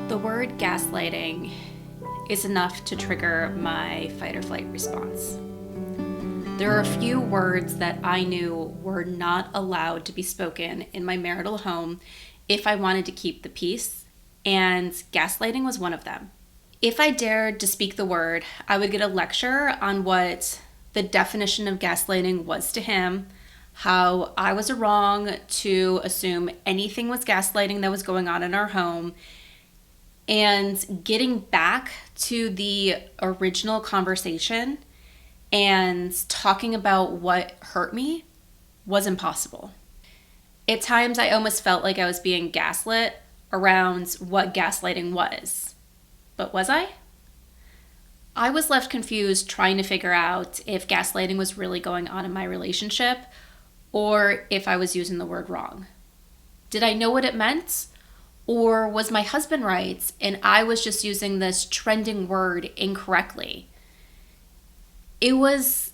The word gaslighting is enough to trigger my fight or flight response. There are a few words that I knew were not allowed to be spoken in my marital home if I wanted to keep the peace, and gaslighting was one of them. If I dared to speak the word, I would get a lecture on what the definition of gaslighting was to him, how I was wrong to assume anything was gaslighting that was going on in our home, and getting back to the original conversation and talking about what hurt me was impossible. At times, I almost felt like I was being gaslit around what gaslighting was. But was I? I was left confused trying to figure out if gaslighting was really going on in my relationship or if I was using the word wrong. Did I know what it meant? Or was my husband right and I was just using this trending word incorrectly? It was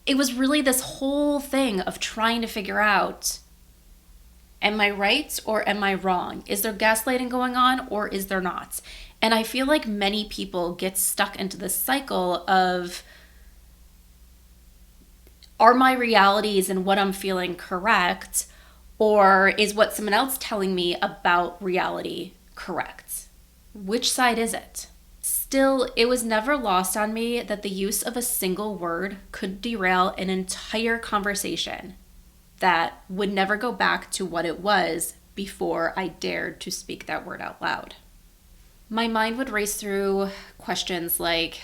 really this whole thing of trying to figure out, am I right or am I wrong? Is there gaslighting going on or is there not? And I feel like many people get stuck into this cycle of, are my realities and what I'm feeling correct? Or is what someone else telling me about reality correct? Which side is it? Still, it was never lost on me that the use of a single word could derail an entire conversation that would never go back to what it was before I dared to speak that word out loud. My mind would race through questions like,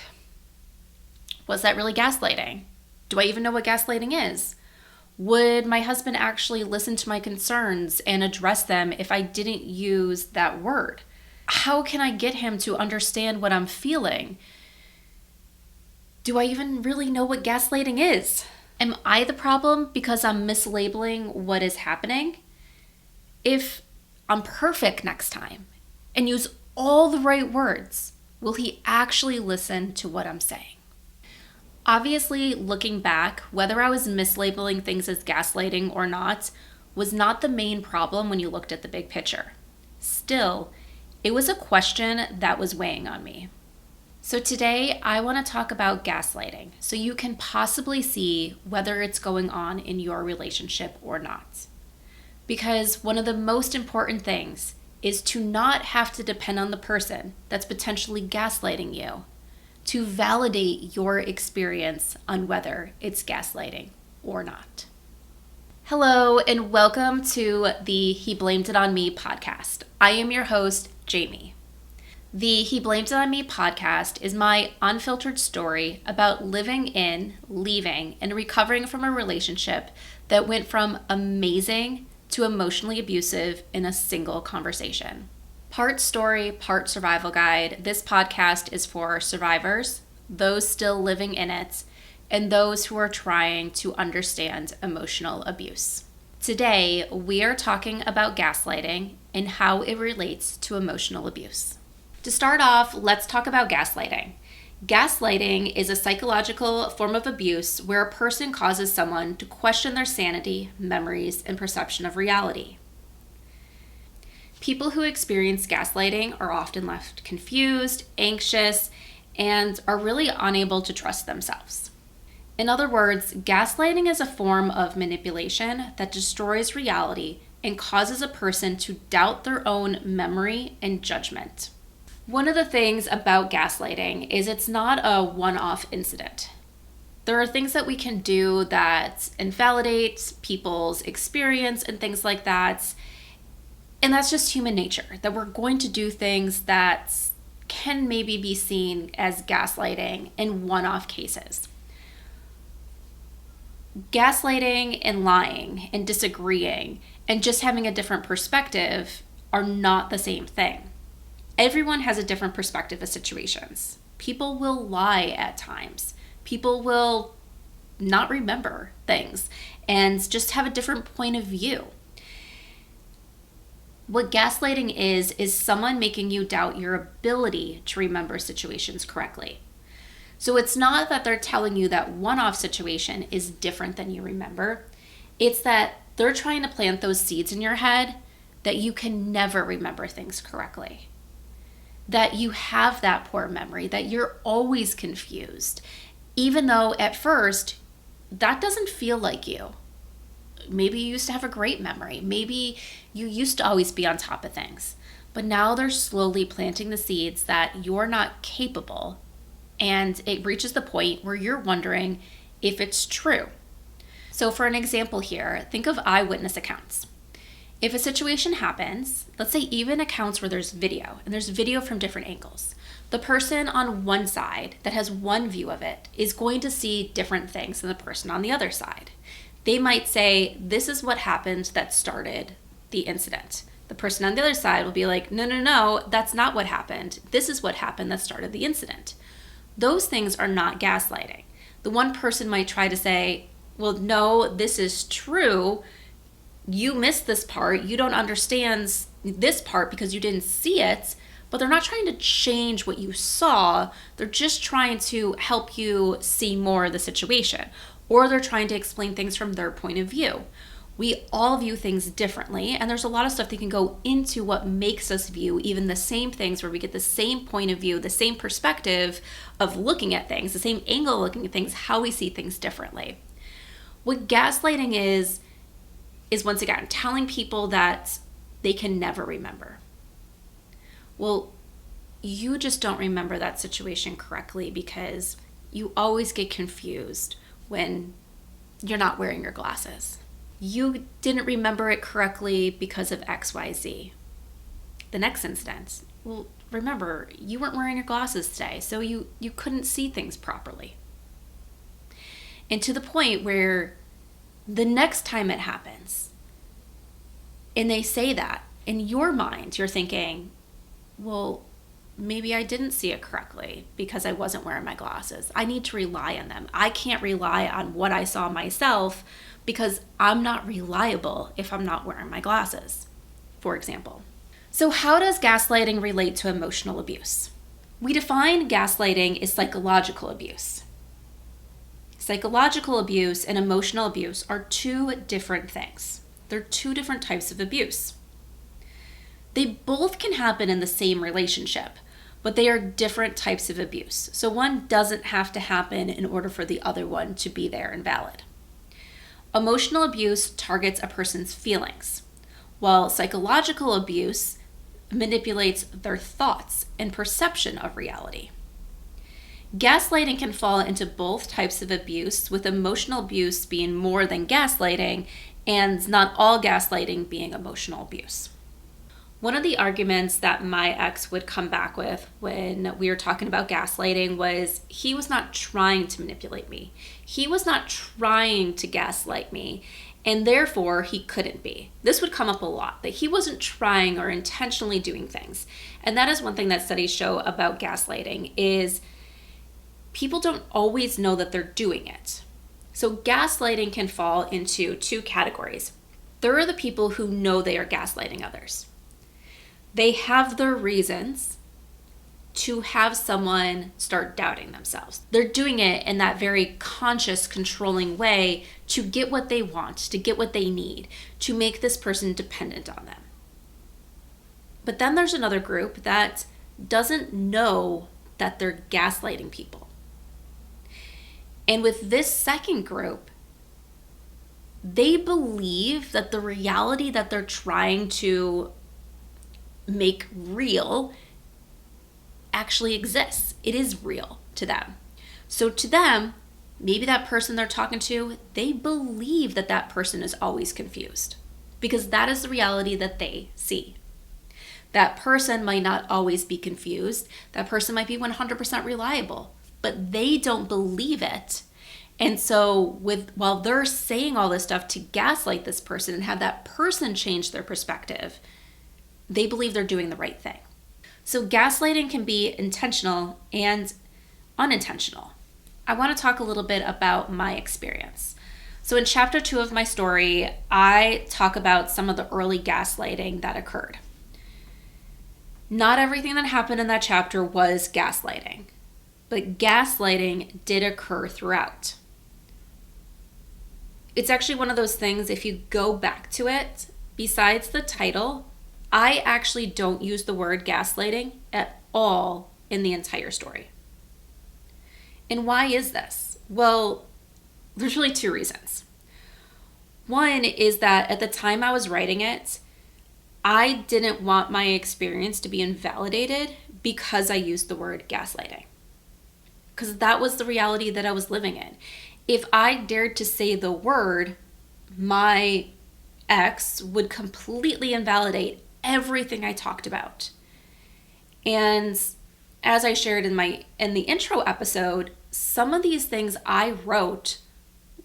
was that really gaslighting? Do I even know what gaslighting is? Would my husband actually listen to my concerns and address them if I didn't use that word? How can I get him to understand what I'm feeling? Do I even really know what gaslighting is? Am I the problem because I'm mislabeling what is happening? If I'm perfect next time and use all the right words, will he actually listen to what I'm saying? Obviously, looking back, whether I was mislabeling things as gaslighting or not was not the main problem when you looked at the big picture. Still, it was a question that was weighing on me. So today, I want to talk about gaslighting so you can possibly see whether it's going on in your relationship or not. Because one of the most important things is to not have to depend on the person that's potentially gaslighting you to validate your experience on whether it's gaslighting or not. Hello, and welcome to the He Blamed It On Me podcast. I am your host, Jamie. The He Blamed It On Me podcast is my unfiltered story about living in, leaving, and recovering from a relationship that went from amazing to emotionally abusive in a single conversation. Part story, part survival guide, this podcast is for survivors, those still living in it, and those who are trying to understand emotional abuse. Today, we are talking about gaslighting and how it relates to emotional abuse. To start off, let's talk about gaslighting. Gaslighting is a psychological form of abuse where a person causes someone to question their sanity, memories, and perception of reality. People who experience gaslighting are often left confused, anxious, and are really unable to trust themselves. In other words, gaslighting is a form of manipulation that destroys reality and causes a person to doubt their own memory and judgment. One of the things about gaslighting is it's not a one-off incident. There are things that we can do that invalidate people's experience and things like that. And that's just human nature, that we're going to do things that can maybe be seen as gaslighting in one-off cases. Gaslighting and lying and disagreeing and just having a different perspective are not the same thing. Everyone has a different perspective of situations. People will lie at times. People will not remember things and just have a different point of view. What gaslighting is someone making you doubt your ability to remember situations correctly. So it's not that they're telling you that one-off situation is different than you remember. It's that they're trying to plant those seeds in your head that you can never remember things correctly, that you have that poor memory, that you're always confused, even though at first that doesn't feel like you. Maybe you used to have a great memory. Maybe you used to always be on top of things. But now they're slowly planting the seeds that you're not capable. And it reaches the point where you're wondering if it's true. So for an example here, think of eyewitness accounts. If a situation happens, let's say even accounts where there's video, and there's video from different angles, the person on one side that has one view of it is going to see different things than the person on the other side. They might say, this is what happened that started the incident. The person on the other side will be like, no, that's not what happened. This is what happened that started the incident. Those things are not gaslighting. The one person might try to say, well, no, this is true. You missed this part. You don't understand this part because you didn't see it. But they're not trying to change what you saw. They're just trying to help you see more of the situation. Or they're trying to explain things from their point of view. We all view things differently, and there's a lot of stuff that can go into what makes us view even the same things, where we get the same point of view, the same perspective of looking at things, the same angle of looking at things, how we see things differently. What gaslighting is once again telling people that they can never remember. Well, you just don't remember that situation correctly because you always get confused when you're not wearing your glasses. You didn't remember it correctly because of XYZ. The next incident, well, remember, you weren't wearing your glasses today, so you couldn't see things properly. And to the point where the next time it happens, and they say that, in your mind, you're thinking, well, maybe I didn't see it correctly because I wasn't wearing my glasses. I need to rely on them. I can't rely on what I saw myself because I'm not reliable if I'm not wearing my glasses, for example. So how does gaslighting relate to emotional abuse? We define gaslighting as psychological abuse. Psychological abuse and emotional abuse are two different things. They're two different types of abuse. They both can happen in the same relationship, but they are different types of abuse. So one doesn't have to happen in order for the other one to be there and valid. Emotional abuse targets a person's feelings, while psychological abuse manipulates their thoughts and perception of reality. Gaslighting can fall into both types of abuse, with emotional abuse being more than gaslighting, and not all gaslighting being emotional abuse. One of the arguments that my ex would come back with when we were talking about gaslighting was he was not trying to manipulate me. He was not trying to gaslight me, and therefore he couldn't be. This would come up a lot, that he wasn't trying or intentionally doing things. And that is one thing that studies show about gaslighting is people don't always know that they're doing it. So gaslighting can fall into two categories. There are the people who know they are gaslighting others. They have their reasons to have someone start doubting themselves. They're doing it in that very conscious, controlling way to get what they want, to get what they need, to make this person dependent on them. But then there's another group that doesn't know that they're gaslighting people. And with this second group, they believe that the reality that they're trying to make real actually exists. It is real to them. So to them, maybe that person they're talking to, they believe that that person is always confused because that is the reality that they see. That person might not always be confused. That person might be 100% reliable, but they don't believe it. And so while they're saying all this stuff to gaslight this person and have that person change their perspective, they believe they're doing the right thing. So gaslighting can be intentional and unintentional. I want to talk a little bit about my experience. So in chapter 2 of my story, I talk about some of the early gaslighting that occurred. Not everything that happened in that chapter was gaslighting, but gaslighting did occur throughout. It's actually one of those things, if you go back to it, besides the title, I actually don't use the word gaslighting at all in the entire story. And why is this? Well, there's really two reasons. One is that at the time I was writing it, I didn't want my experience to be invalidated because I used the word gaslighting. Because that was the reality that I was living in. If I dared to say the word, my ex would completely invalidate everything I talked about. And as I shared in the intro episode, some of these things I wrote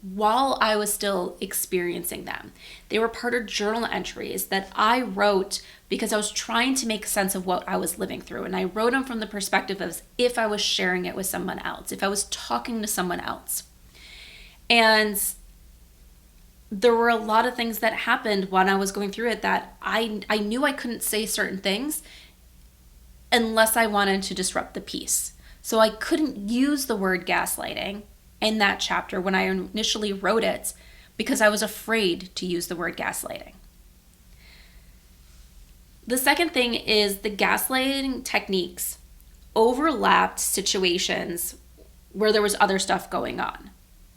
while I was still experiencing them. They were part of journal entries that I wrote because I was trying to make sense of what I was living through. And I wrote them from the perspective of if I was sharing it with someone else, if I was talking to someone else. And there were a lot of things that happened when I was going through it that I knew I couldn't say certain things unless I wanted to disrupt the peace. So I couldn't use the word gaslighting in that chapter when I initially wrote it because I was afraid to use the word gaslighting. The second thing is the gaslighting techniques overlapped situations where there was other stuff going on.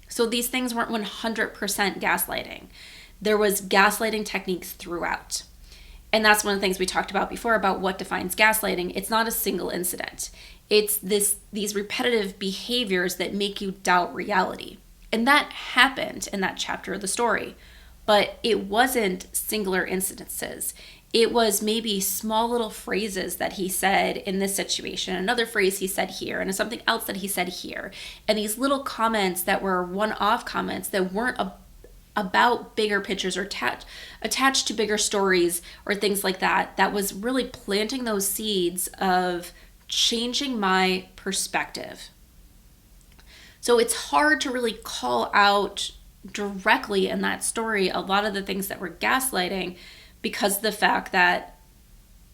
So these things weren't 100% gaslighting. There was gaslighting techniques throughout. And that's one of the things we talked about before about what defines gaslighting. It's not a single incident. It's these repetitive behaviors that make you doubt reality. And that happened in that chapter of the story. But it wasn't singular incidences. It was maybe small little phrases that he said in this situation, another phrase he said here, and something else that he said here. And these little comments that were one-off comments that weren't about bigger pictures or attached to bigger stories or things like that, that was really planting those seeds of changing my perspective. So it's hard to really call out directly in that story a lot of the things that were gaslighting because of the fact that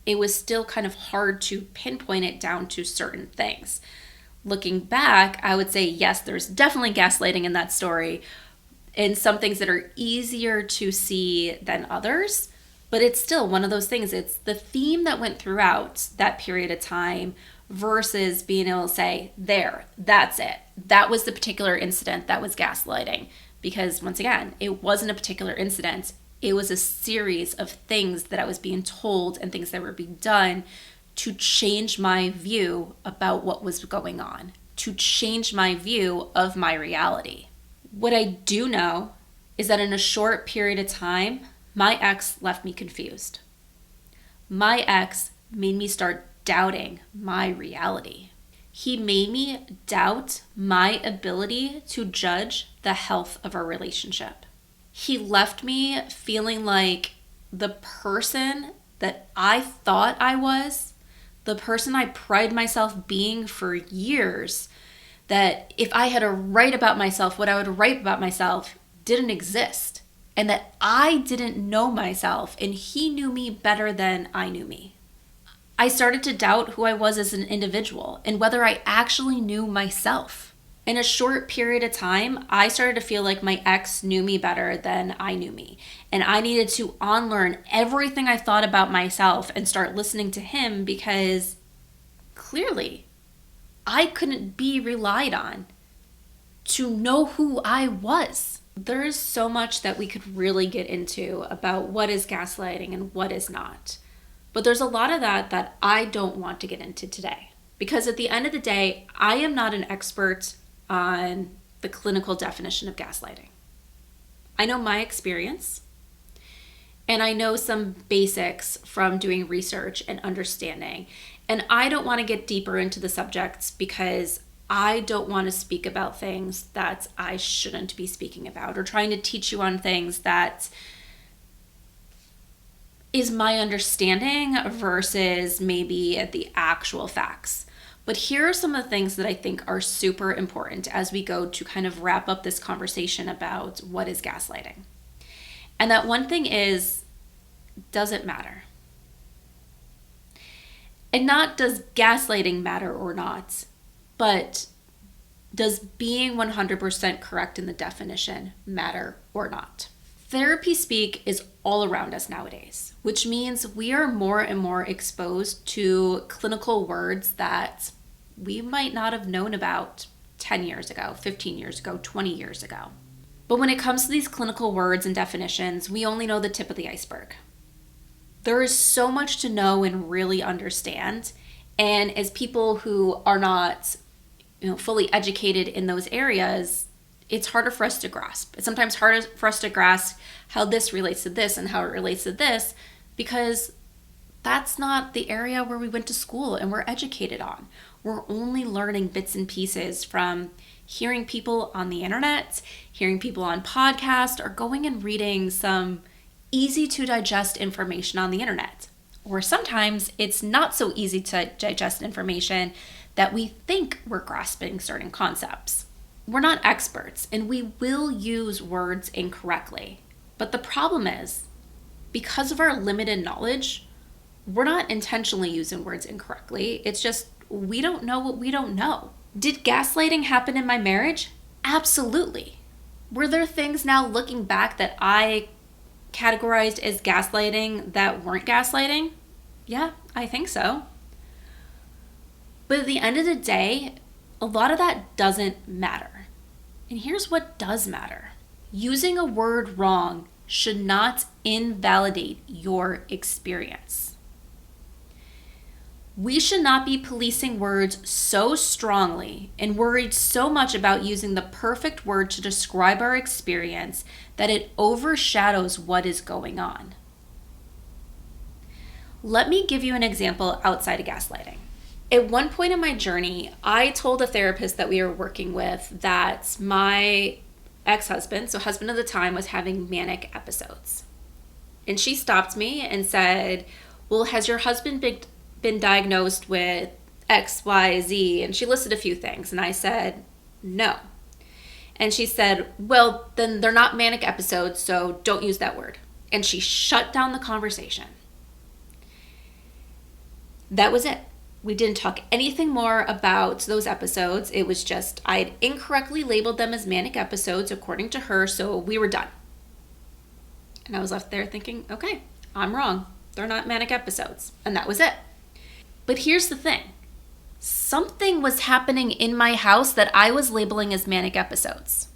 it was still kind of hard to pinpoint it down to certain things. Looking back, I would say, yes, there's definitely gaslighting in that story and some things that are easier to see than others, but it's still one of those things. It's the theme that went throughout that period of time versus being able to say, there, that's it. That was the particular incident that was gaslighting. Because once again, it wasn't a particular incident. It was a series of things that I was being told and things that were being done to change my view about what was going on, to change my view of my reality. What I do know is that in a short period of time, my ex left me confused. My ex made me start doubting my reality. He made me doubt my ability to judge the health of our relationship. He left me feeling like the person that I thought I was, the person I pride myself being for years, that if I had to write about myself, what I would write about myself didn't exist. And that I didn't know myself and he knew me better than I knew me. I started to doubt who I was as an individual and whether I actually knew myself. In a short period of time, I started to feel like my ex knew me better than I knew me. And I needed to unlearn everything I thought about myself and start listening to him because clearly I couldn't be relied on to know who I was. There is so much that we could really get into about what is gaslighting and what is not. But there's a lot of that I don't want to get into today. Because at the end of the day, I am not an expert on the clinical definition of gaslighting. I know my experience, and I know some basics from doing research and understanding. And I don't want to get deeper into the subjects because I don't want to speak about things that I shouldn't be speaking about or trying to teach you on things that is my understanding versus maybe the actual facts. But here are some of the things that I think are super important as we go to kind of wrap up this conversation about what is gaslighting. And that one thing is, does it matter? And not does gaslighting matter or not, but does being 100% correct in the definition matter or not? Therapy speak is all around us nowadays, which means we are more and more exposed to clinical words that we might not have known about 10 years ago, 15 years ago, 20 years ago. But when it comes to these clinical words and definitions, we only know the tip of the iceberg. There is so much to know and really understand. And as people who are not, fully educated in those areas, it's harder for us to grasp. It's sometimes harder for us to grasp how this relates to this and how it relates to this, because that's not the area where we went to school and we're educated on. We're only learning bits and pieces from hearing people on the internet, hearing people on podcasts, or going and reading some easy to digest information on the internet. Or sometimes it's not so easy to digest information that we think we're grasping certain concepts. We're not experts and we will use words incorrectly. But the problem is, because of our limited knowledge, we're not intentionally using words incorrectly. It's just we don't know what we don't know. Did gaslighting happen in my marriage? Absolutely. Were there things now looking back that I categorized as gaslighting that weren't gaslighting? Yeah, I think so. But at the end of the day, a lot of that doesn't matter. And here's what does matter. Using a word wrong should not invalidate your experience. We should not be policing words so strongly and worried so much about using the perfect word to describe our experience that it overshadows what is going on. Let me give you an example outside of gaslighting. At one point in my journey, I told a therapist that we were working with that my ex-husband, so husband at the time, was having manic episodes. And she stopped me and said, well, has your husband been diagnosed with X, Y, Z? And she listed a few things. And I said, no. And she said, well, then they're not manic episodes, so don't use that word. And she shut down the conversation. That was it. We didn't talk anything more about those episodes. It was just, I'd incorrectly labeled them as manic episodes according to her, so we were done. And I was left there thinking, okay, I'm wrong. They're not manic episodes. And that was it. But here's the thing. Something was happening in my house that I was labeling as manic episodes.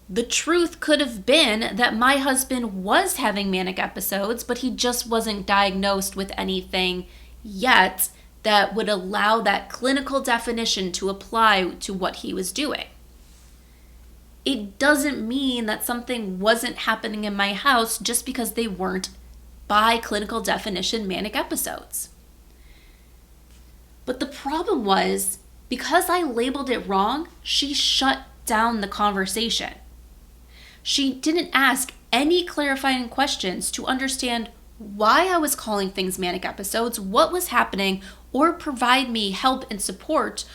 The truth could have been that my husband was having manic episodes, but he just wasn't diagnosed with anything yet that would allow that clinical definition to apply to what he was doing. It doesn't mean that something wasn't happening in my house just because they weren't, by clinical definition, manic episodes. But the problem was, because I labeled it wrong, she shut down the conversation. She didn't ask any clarifying questions to understand why I was calling things manic episodes, what was happening, or provide me help and support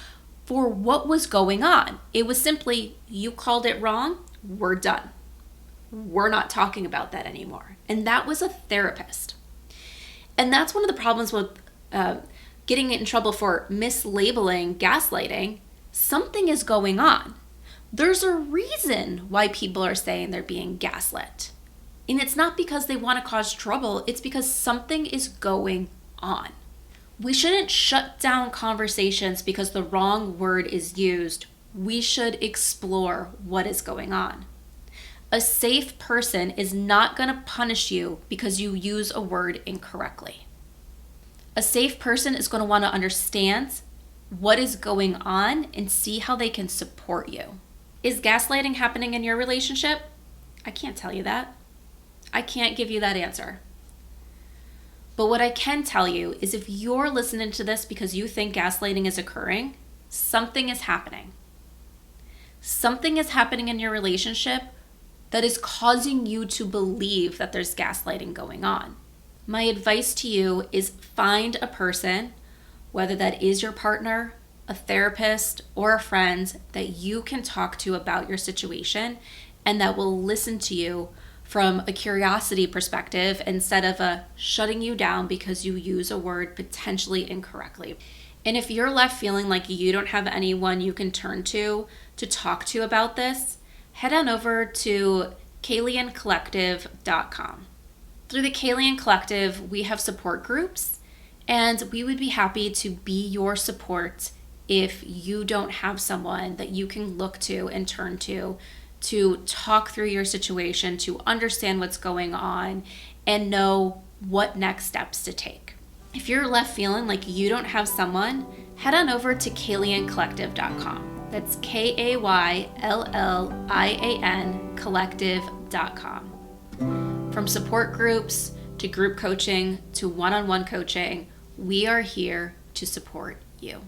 for what was going on. It was simply, you called it wrong, we're done. We're not talking about that anymore. And that was a therapist. And that's one of the problems with getting in trouble for mislabeling gaslighting. Something is going on. There's a reason why people are saying they're being gaslit. And it's not because they want to cause trouble, it's because something is going on. We shouldn't shut down conversations because the wrong word is used. We should explore what is going on. A safe person is not going to punish you because you use a word incorrectly. A safe person is going to want to understand what is going on and see how they can support you. Is gaslighting happening in your relationship? I can't tell you that. I can't give you that answer. But what I can tell you is if you're listening to this because you think gaslighting is occurring, something is happening. Something is happening in your relationship that is causing you to believe that there's gaslighting going on. My advice to you is find a person, whether that is your partner, a therapist, or a friend that you can talk to about your situation and that will listen to you from a curiosity perspective instead of a shutting you down because you use a word potentially incorrectly. And if you're left feeling like you don't have anyone you can turn to talk to about this, head on over to KayleeAndCollective.com. Through the Kaylee and Collective, we have support groups, and we would be happy to be your support if you don't have someone that you can look to and turn to talk through your situation, to understand what's going on, and know what next steps to take. If you're left feeling like you don't have someone, head on over to KayleeAndCollective.com. That's KAYLLIAN Collective.com. From support groups to group coaching to one-on-one coaching, we are here to support you.